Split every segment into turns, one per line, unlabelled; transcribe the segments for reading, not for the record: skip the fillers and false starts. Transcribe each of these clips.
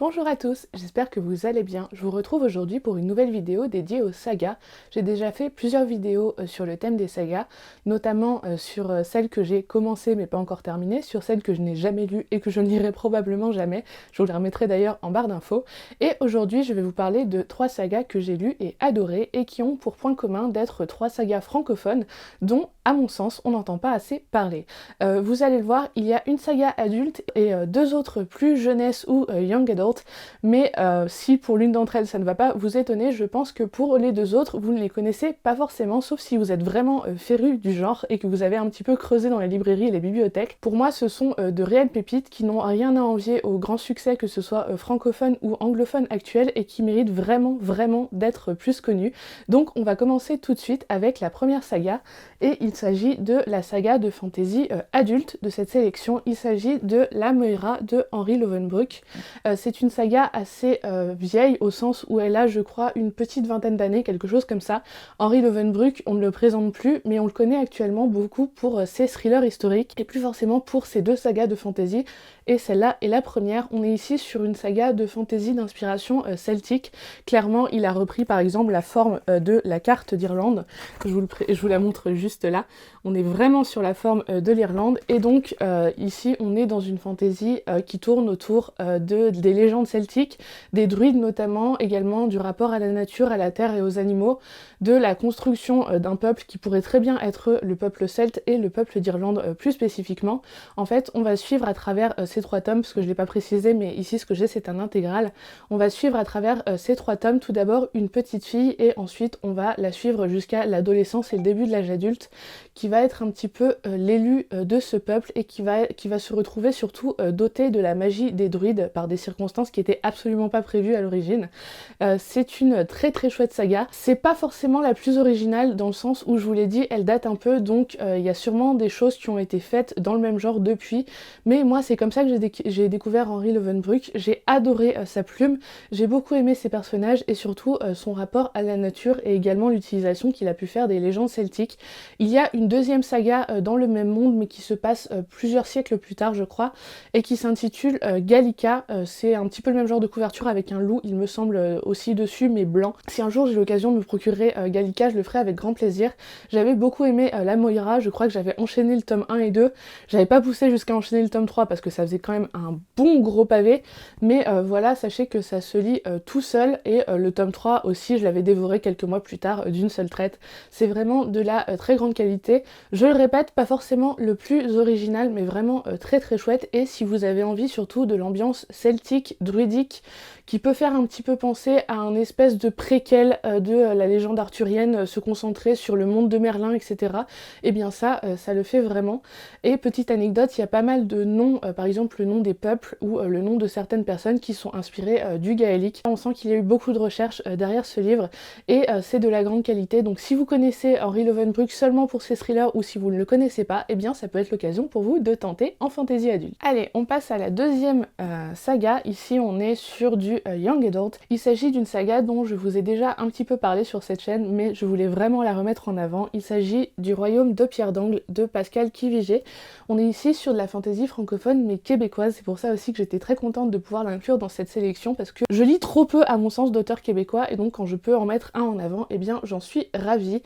Bonjour à tous, j'espère que vous allez bien. Je vous retrouve aujourd'hui pour une nouvelle vidéo dédiée aux sagas. J'ai déjà fait plusieurs vidéos sur le thème des sagas, notamment sur celles que j'ai commencées mais pas encore terminées, sur celles que je n'ai jamais lues et que je ne lirai probablement jamais. Je vous les remettrai d'ailleurs en barre d'infos. Et aujourd'hui, je vais vous parler de 3 sagas que j'ai lues et adorées et qui ont pour point commun d'être 3 sagas francophones dont, à mon sens, on n'entend pas assez parler. Vous allez le voir, il y a une saga adulte et 2 autres plus jeunesse ou young adult. Mais si pour l'une d'entre elles ça ne va pas vous étonner, je pense que pour les 2 autres, vous ne les connaissez pas forcément, sauf si vous êtes vraiment féru du genre et que vous avez un petit peu creusé dans les librairies et les bibliothèques. Pour moi, ce sont de réelles pépites qui n'ont rien à envier au grand succès, que ce soit francophone ou anglophone actuel, et qui méritent vraiment d'être plus connus. Donc on va commencer tout de suite avec la première saga, et il s'agit de la saga de fantasy adulte de cette sélection. Il s'agit de La Moira de Henry Lovenbroek. C'est une saga assez vieille au sens où elle a, je crois, une petite vingtaine d'années, quelque chose comme ça. Henry Lovenbroek, on ne le présente plus, mais on le connaît actuellement beaucoup pour ses thrillers historiques et plus forcément pour ses 2 sagas de fantasy. Et celle-là est la première. On est ici sur une saga de fantasy d'inspiration celtique. Clairement, il a repris par exemple la forme de la carte d'Irlande. Je vous la montre juste là. On est vraiment sur la forme de l'Irlande. Et donc ici, on est dans une fantasy qui tourne autour des légendes celtiques, des druides notamment, également du rapport à la nature, à la terre et aux animaux, de la construction d'un peuple qui pourrait très bien être le peuple celte et le peuple d'Irlande plus spécifiquement. En fait, on va suivre à travers ces 3 tomes, parce que je ne l'ai pas précisé, mais ici ce que j'ai c'est un intégral. On va suivre à travers ces 3 tomes tout d'abord une petite fille et ensuite on va la suivre jusqu'à l'adolescence et le début de l'âge adulte, qui va être un petit peu l'élu de ce peuple et qui va se retrouver surtout dotée de la magie des druides par des circonstances qui étaient absolument pas prévues à l'origine. C'est une très chouette saga. C'est pas forcément la plus originale dans le sens où, je vous l'ai dit, elle date un peu, donc il y a sûrement des choses qui ont été faites dans le même genre depuis, mais moi c'est comme ça que j'ai découvert Henry Lovenbroek. J'ai adoré sa plume, j'ai beaucoup aimé ses personnages et surtout son rapport à la nature et également l'utilisation qu'il a pu faire des légendes celtiques. Il y a une deuxième saga dans le même monde mais qui se passe plusieurs siècles plus tard je crois et qui s'intitule Gallica. C'est un petit peu le même genre de couverture avec un loup il me semble aussi dessus mais blanc. Si un jour j'ai l'occasion de me procurer Gallica, je le ferai avec grand plaisir. J'avais beaucoup aimé La Moira, je crois que j'avais enchaîné le tome 1 et 2, j'avais pas poussé jusqu'à enchaîner le tome 3 parce que ça faisait quand même un bon gros pavé, mais voilà, sachez que ça se lit tout seul et le tome 3 aussi je l'avais dévoré quelques mois plus tard d'une seule traite. C'est vraiment de la très grande qualité. Je le répète, pas forcément le plus original mais vraiment très chouette, et si vous avez envie surtout de l'ambiance celtique, druidique, qui peut faire un petit peu penser à un espèce de préquel de la légende arthurienne, se concentrer sur le monde de Merlin, etc. Et bien ça le fait vraiment. Et petite anecdote, il y a pas mal de noms, par exemple le nom des peuples ou le nom de certaines personnes qui sont inspirés du gaélique. On sent qu'il y a eu beaucoup de recherches derrière ce livre et c'est de la grande qualité. Donc si vous connaissez Henry Lovenbroek seulement pour ses thrillers ou si vous ne le connaissez pas, eh bien ça peut être l'occasion pour vous de tenter en fantasy adulte. Allez, on passe à la deuxième saga. Ici on est sur du young adult. Il s'agit d'une saga dont je vous ai déjà un petit peu parlé sur cette chaîne, mais je voulais vraiment la remettre en avant. Il s'agit du Royaume de Pierre d'Angle de Pascal Quivigé. On est ici sur de la fantasy francophone mais québécoise. C'est pour ça aussi que j'étais très contente de pouvoir l'inclure dans cette sélection, parce que je lis trop peu à mon sens d'auteurs québécois et donc quand je peux en mettre un en avant, eh bien j'en suis ravie.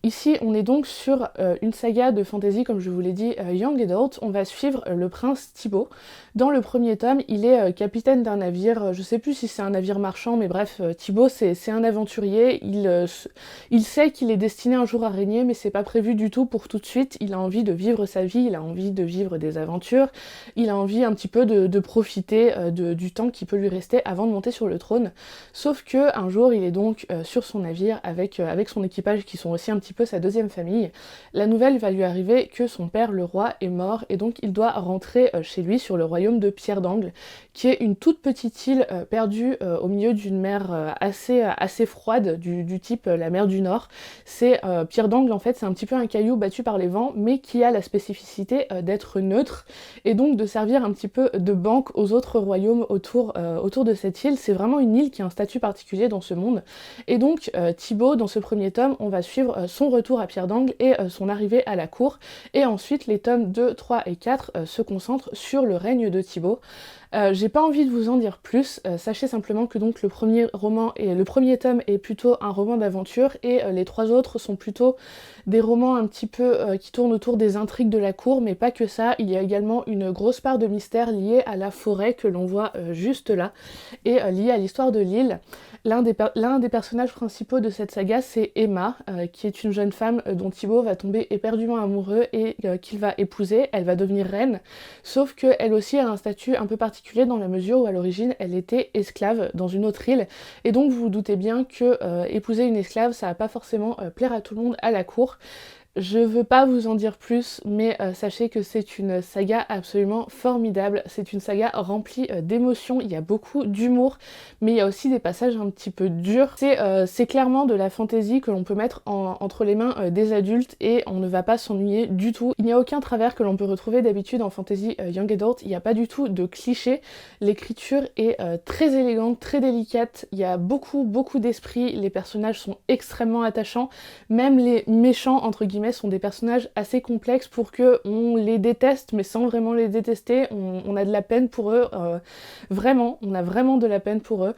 Ici on est donc sur une saga de fantasy, comme je vous l'ai dit, young adult. On va suivre le prince Thibaut. Dans le premier tome, il est capitaine d'un navire, je sais plus si c'est un navire marchand, mais bref, Thibaut c'est un aventurier, il sait qu'il est destiné un jour à régner, mais c'est pas prévu du tout pour tout de suite. Il a envie de vivre sa vie, il a envie de vivre des aventures, il a envie un petit peu de profiter du temps qui peut lui rester avant de monter sur le trône. Sauf que un jour, il est donc sur son navire avec son équipage qui sont aussi un petit peu sa deuxième famille. La nouvelle va lui arriver que son père, le roi, est mort et donc il doit rentrer chez lui sur le royaume de Pierre d'Angle, qui est une toute petite île perdue au milieu d'une mer assez froide du type la mer du Nord. C'est Pierre d'Angle en fait, c'est un petit peu un caillou battu par les vents, mais qui a la spécificité d'être neutre et donc de servir un petit peu de banque aux autres royaumes autour de cette île. C'est vraiment une île qui a un statut particulier dans ce monde. Et donc Thibaut, dans ce premier tome, on va suivre son retour à Pierre d'Angle et son arrivée à la cour, et ensuite les tomes 2, 3 et 4 se concentrent sur le règne de Thibaut. J'ai pas envie de vous en dire plus, sachez simplement que donc le premier roman et le premier tome est plutôt un roman d'aventure et les 3 autres sont plutôt des romans un petit peu qui tournent autour des intrigues de la cour, mais pas que ça, il y a également une grosse part de mystère liée à la forêt que l'on voit juste là, et liée à l'histoire de l'île. L'un des personnages principaux de cette saga, c'est Emma, qui est une jeune femme dont Thibaut va tomber éperdument amoureux et qu'il va épouser. Elle va devenir reine, sauf qu'elle aussi a un statut un peu particulier dans la mesure où à l'origine elle était esclave dans une autre île. Et donc vous vous doutez bien que épouser une esclave, ça va pas forcément plaire à tout le monde à la cour. Je veux pas vous en dire plus, mais sachez que c'est une saga absolument formidable. C'est une saga remplie d'émotions, il y a beaucoup d'humour, mais il y a aussi des passages un petit peu durs. C'est clairement de la fantaisie que l'on peut mettre entre les mains des adultes et on ne va pas s'ennuyer du tout. Il n'y a aucun travers que l'on peut retrouver d'habitude en fantasy young adult, il n'y a pas du tout de clichés. L'écriture est très élégante, très délicate, il y a beaucoup d'esprit, les personnages sont extrêmement attachants, même les méchants entre guillemets sont des personnages assez complexes pour que on les déteste, mais sans vraiment les détester. On a de la peine pour eux, vraiment, on a vraiment de la peine pour eux.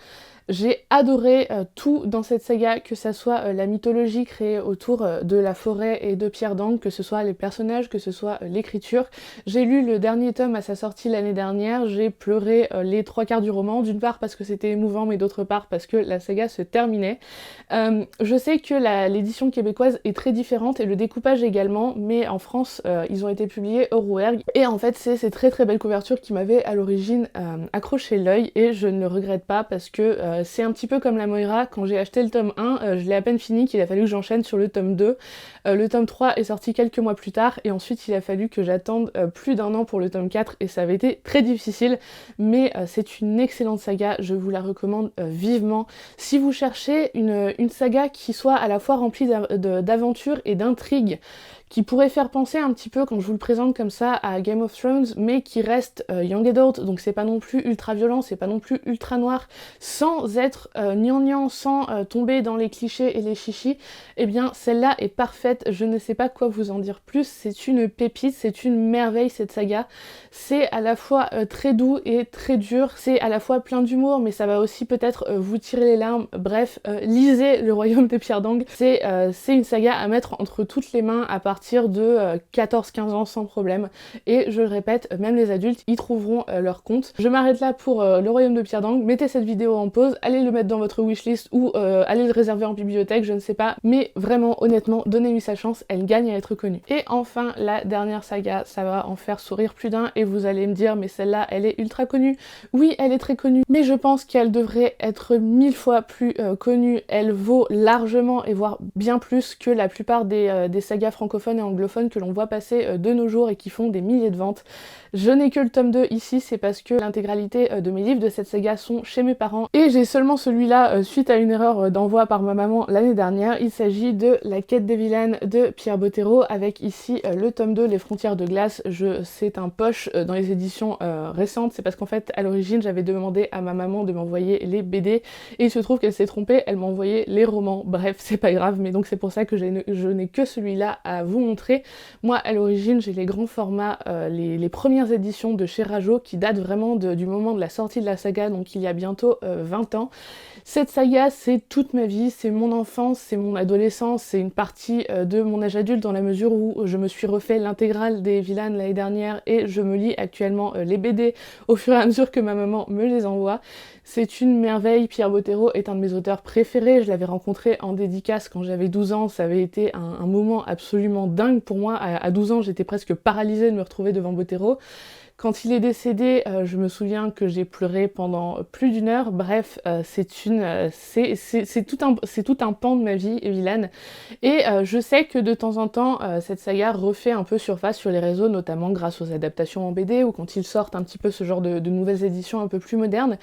J'ai adoré tout dans cette saga, que ça soit la mythologie créée autour de la forêt et de Pierre d'Angle, que ce soit les personnages, que ce soit l'écriture. J'ai lu le dernier tome à sa sortie l'année dernière, j'ai pleuré les 3/4 du roman, d'une part parce que c'était émouvant, mais d'autre part parce que la saga se terminait. Je sais que l'édition québécoise est très différente et le découpage également, mais en France, ils ont été publiés au Rouergue. Et en fait, c'est ces très belles couvertures qui m'avaient à l'origine accroché l'œil et je ne le regrette pas parce que c'est un petit peu comme la Moira, quand j'ai acheté le tome 1, je l'ai à peine fini qu'il a fallu que j'enchaîne sur le tome 2. Le tome 3 est sorti quelques mois plus tard et ensuite il a fallu que j'attende plus d'1 an pour le tome 4 et ça avait été très difficile, mais c'est une excellente saga, je vous la recommande vivement. Si vous cherchez une saga qui soit à la fois remplie d'aventures et d'intrigues, qui pourrait faire penser un petit peu, quand je vous le présente comme ça, à Game of Thrones, mais qui reste young adult, donc c'est pas non plus ultra violent, c'est pas non plus ultra noir, sans être gnangnan, sans tomber dans les clichés et les chichis, eh bien celle-là est parfaite, je ne sais pas quoi vous en dire plus, c'est une pépite, c'est une merveille cette saga, c'est à la fois très doux et très dur, c'est à la fois plein d'humour, mais ça va aussi peut-être vous tirer les larmes, bref, lisez Le Royaume de Pierre d'Angle, c'est une saga à mettre entre toutes les mains à partir de 14-15 ans sans problème, et je le répète, même les adultes y trouveront leur compte. Je m'arrête là pour Le Royaume de Pierre d'Angle, mettez cette vidéo en pause, allez le mettre dans votre wishlist ou allez le réserver en bibliothèque, je ne sais pas, mais vraiment, honnêtement, donnez-lui sa chance, elle gagne à être connue. Et enfin, la dernière saga, ça va en faire sourire plus d'un, et vous allez me dire, mais celle-là, elle est ultra connue. Oui, elle est très connue, mais je pense qu'elle devrait être 1000 fois plus connue, elle vaut largement, et voire bien plus que la plupart des sagas francophones et anglophones que l'on voit passer de nos jours et qui font des milliers de ventes. Je n'ai que le tome 2 ici, c'est parce que l'intégralité de mes livres de cette saga sont chez mes parents et j'ai seulement celui-là suite à une erreur d'envoi par ma maman l'année dernière. Il s'agit de La quête des vilaines de Pierre Bottero avec ici le tome 2, Les frontières de glace. C'est un poche dans les éditions récentes, c'est parce qu'en fait à l'origine j'avais demandé à ma maman de m'envoyer les BD et il se trouve qu'elle s'est trompée, elle m'a envoyé les romans. Bref, c'est pas grave, mais donc c'est pour ça que je n'ai que celui-là à vous montrer. Moi à l'origine j'ai les grands formats, les premières éditions de chez Rajo qui datent vraiment du moment de la sortie de la saga, donc il y a bientôt 20 ans. Cette saga c'est toute ma vie, c'est mon enfance, c'est mon adolescence, c'est une partie de mon âge adulte dans la mesure où je me suis refait l'intégrale des Villanes l'année dernière et je me lis actuellement les BD au fur et à mesure que ma maman me les envoie. C'est une merveille, Pierre Bottero est un de mes auteurs préférés, je l'avais rencontré en dédicace quand j'avais 12 ans, ça avait été un moment absolument dingue pour moi. À 12 ans j'étais presque paralysée de me retrouver devant Bottero. Quand il est décédé, je me souviens que j'ai pleuré pendant plus d'1 heure. Bref, c'est tout un pan de ma vie, Villane. Et je sais que de temps en temps, cette saga refait un peu surface sur les réseaux, notamment grâce aux adaptations en BD ou quand ils sortent un petit peu ce genre de nouvelles éditions un peu plus modernes.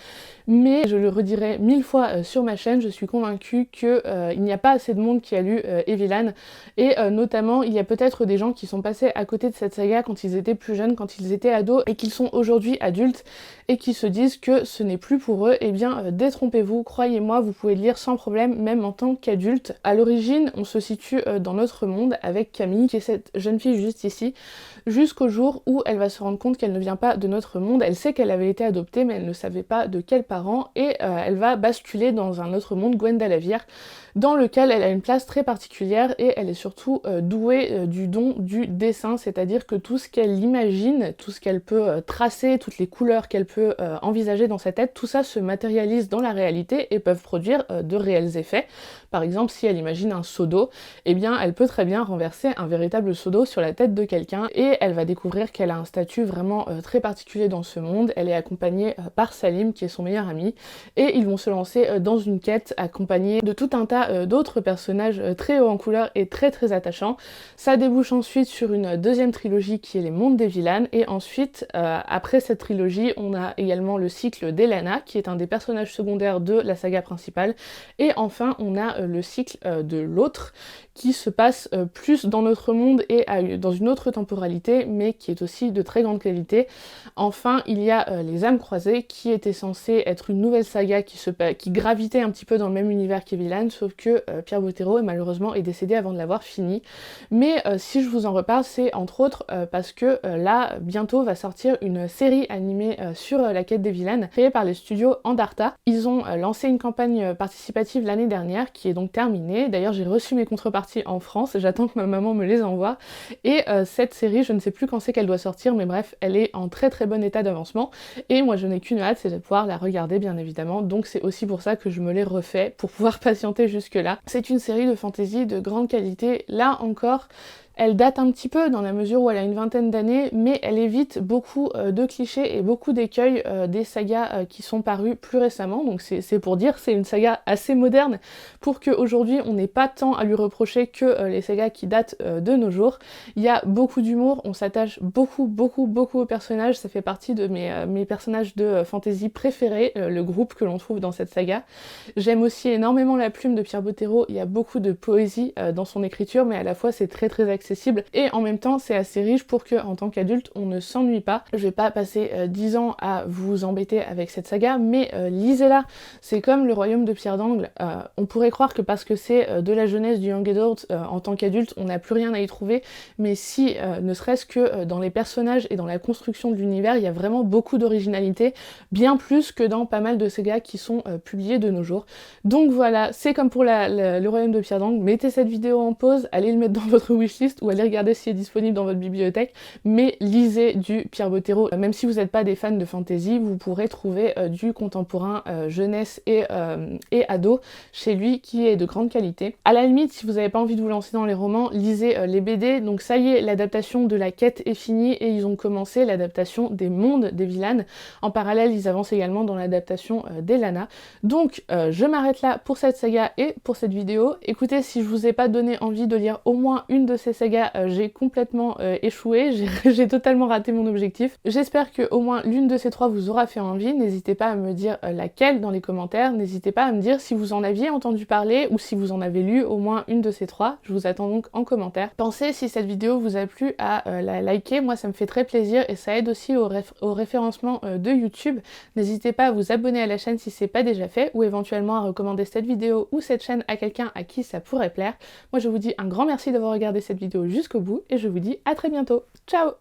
Mais je le redirai 1000 fois sur ma chaîne, je suis convaincue qu'il n'y a pas assez de monde qui a lu Villane. Et notamment, il y a peut-être des gens qui sont passés à côté de cette saga quand ils étaient plus jeunes, quand ils étaient ados, ados et qu'ils sont aujourd'hui adultes et qui se disent que ce n'est plus pour eux, eh bien détrompez-vous, croyez-moi, vous pouvez le lire sans problème, même en tant qu'adulte. À l'origine, on se situe dans notre monde avec Camille, qui est cette jeune fille juste ici, jusqu'au jour où elle va se rendre compte qu'elle ne vient pas de notre monde. Elle sait qu'elle avait été adoptée, mais elle ne savait pas de quels parents, et elle va basculer dans un autre monde, Gwendalavir, dans lequel elle a une place très particulière, et elle est surtout douée du don du dessin, c'est-à-dire que tout ce qu'elle imagine, tout ce qu'elle peut tracer, toutes les couleurs qu'elle peut envisager dans sa tête, tout ça se matérialise dans la réalité et peuvent produire de réels effets. Par exemple, si elle imagine un seau d'eau, eh bien elle peut très bien renverser un véritable seau d'eau sur la tête de quelqu'un, et elle va découvrir qu'elle a un statut vraiment très particulier dans ce monde. Elle est accompagnée par Salim, qui est son meilleur ami, et ils vont se lancer dans une quête accompagnée de tout un tas d'autres personnages très hauts en couleur et très attachants. Ça débouche ensuite sur une deuxième trilogie qui est les Mondes des Vilanes, et ensuite, après cette trilogie, on a également le cycle d'Elana, qui est un des personnages secondaires de la saga principale, et enfin on a le cycle de l'autre, qui se passe plus dans notre monde et dans une autre temporalité, mais qui est aussi de très grande qualité. Enfin, il y a les Âmes Croisées, qui était censée être une nouvelle saga qui gravitait un petit peu dans le même univers qu'Evilan, sauf que Pierre Bottero malheureusement est décédé avant de l'avoir fini. Mais si je vous en reparle, c'est entre autres parce que là, bientôt va sortir une série animée sur la quête des vilaines, créée par les studios Andarta. Ils ont lancé une campagne participative l'année dernière, qui est donc terminée. D'ailleurs, j'ai reçu mes contreparties en France, j'attends que ma maman me les envoie, et cette série, je ne sais plus quand c'est qu'elle doit sortir, mais bref, elle est en très bon état d'avancement, et moi je n'ai qu'une hâte, c'est de pouvoir la regarder bien évidemment, donc c'est aussi pour ça que je me l'ai refait, pour pouvoir patienter jusque là. C'est une série de fantasy de grande qualité, là encore, elle date un petit peu dans la mesure où elle a une vingtaine d'années, mais elle évite beaucoup de clichés et beaucoup d'écueils des sagas qui sont parues plus récemment, donc c'est pour dire, c'est une saga assez moderne pour qu'aujourd'hui on n'ait pas tant à lui reprocher que les sagas qui datent de nos jours. Il y a beaucoup d'humour, on s'attache beaucoup aux personnages, ça fait partie de mes personnages de fantasy préférés, le groupe que l'on trouve dans cette saga. J'aime aussi énormément la plume de Pierre Bottero, il y a beaucoup de poésie dans son écriture, mais à la fois c'est très accessible, et en même temps c'est assez riche pour que en tant qu'adulte on ne s'ennuie pas. Je vais pas passer 10 ans à vous embêter avec cette saga, mais lisez-la, c'est comme Le Royaume de Pierre d'Angle. On pourrait croire que parce que c'est de la jeunesse, du young adult, en tant qu'adulte on n'a plus rien à y trouver, mais si, ne serait-ce que dans les personnages et dans la construction de l'univers, il y a vraiment beaucoup d'originalité, bien plus que dans pas mal de sagas qui sont publiés de nos jours. Donc voilà, c'est comme pour Le Royaume de Pierre d'Angle, mettez cette vidéo en pause, allez le mettre dans votre wishlist, ou allez regarder s'il est disponible dans votre bibliothèque, mais lisez du Pierre Bottero. Même si vous n'êtes pas des fans de fantasy, vous pourrez trouver du contemporain jeunesse et ado chez lui qui est de grande qualité. À la limite, si vous n'avez pas envie de vous lancer dans les romans, lisez les BD. Donc ça y est, l'adaptation de la quête est finie et ils ont commencé l'adaptation des Mondes des Vilanes. En parallèle, ils avancent également dans l'adaptation d'Elana. Donc je m'arrête là pour cette saga et pour cette vidéo. Écoutez, si je vous ai pas donné envie de lire au moins une de ces sagas, j'ai complètement échoué, j'ai totalement raté mon objectif. J'espère que au moins l'une de ces trois vous aura fait envie. N'hésitez pas à me dire laquelle dans les commentaires, n'hésitez pas à me dire si vous en aviez entendu parler ou si vous en avez lu au moins une de ces trois. Je vous attends donc en commentaire. Pensez, si cette vidéo vous a plu, à la liker, moi ça me fait très plaisir et ça aide aussi au référencement de YouTube. N'hésitez pas à vous abonner à la chaîne si c'est pas déjà fait, ou éventuellement à recommander cette vidéo ou cette chaîne à quelqu'un à qui ça pourrait plaire. Moi je vous dis un grand merci d'avoir regardé cette vidéo jusqu'au bout et je vous dis à très bientôt. Ciao!